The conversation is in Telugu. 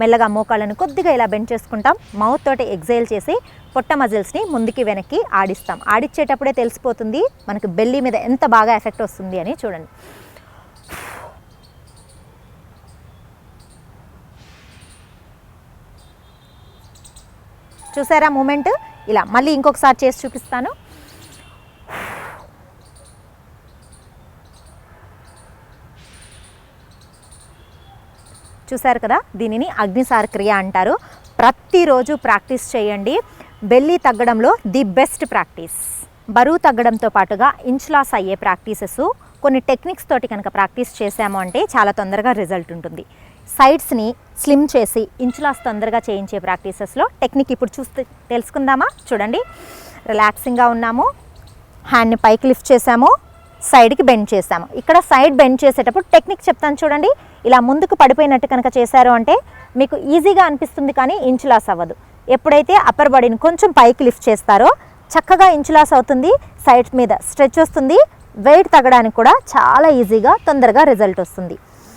మెల్లగా మోకాళ్ళను కొద్దిగా ఇలా బెండ్ చేసుకుంటాం. మౌత్ తోటి ఎక్సేల్ చేసి పొట్ట మజిల్స్ని ముందుకి వెనక్కి ఆడిస్తాం. ఆడిచ్చేటప్పుడే తెలిసిపోతుంది మనకు బెల్లీ మీద ఎంత బాగా ఎఫెక్ట్ వస్తుంది అని. చూడండి. చూసారా మూమెంట్? ఇలా మళ్ళీ ఇంకొకసారి చేసి చూపిస్తాను. చూసారు కదా, దీనిని అగ్నిసార క్రియ అంటారు. ప్రతిరోజు ప్రాక్టీస్ చేయండి. బెల్లీ తగ్గడంలో ది బెస్ట్ ప్రాక్టీస్. బరువు తగ్గడంతో పాటుగా ఇంచ్ లాస్ అయ్యే ప్రాక్టీసెస్ కొన్ని టెక్నిక్స్ తోటి కనుక ప్రాక్టీస్ చేసాము అంటే చాలా తొందరగా రిజల్ట్ ఉంటుంది. సైడ్స్ని స్లిమ్ చేసి ఇంచ్ లాస్ తొందరగా చేయించే ప్రాక్టీసెస్లో టెక్నిక్ ఇప్పుడు చూస్తే తెలుసుకుందామా? చూడండి. రిలాక్సింగ్గా ఉన్నాము, హ్యాండ్ని పైకి లిఫ్ట్ చేసాము, సైడ్కి బెండ్ చేసాము. ఇక్కడ సైడ్ బెండ్ చేసేటప్పుడు టెక్నిక్ చెప్తాను చూడండి. ఇలా ముందుకు పడిపోయినట్టు కనుక చేశారు అంటే మీకు ఈజీగా అనిపిస్తుంది, కానీ ఇంచ్ లాస్ అవ్వదు. ఎప్పుడైతే అప్పర్ బాడీని కొంచెం పైకి లిఫ్ట్ చేస్తారో చక్కగా ఇంచ్ లాస్ అవుతుంది, సైడ్స్ మీద స్ట్రెచ్ వస్తుంది, వెయిట్ తగ్గడానికి కూడా చాలా ఈజీగా తొందరగా రిజల్ట్ వస్తుంది.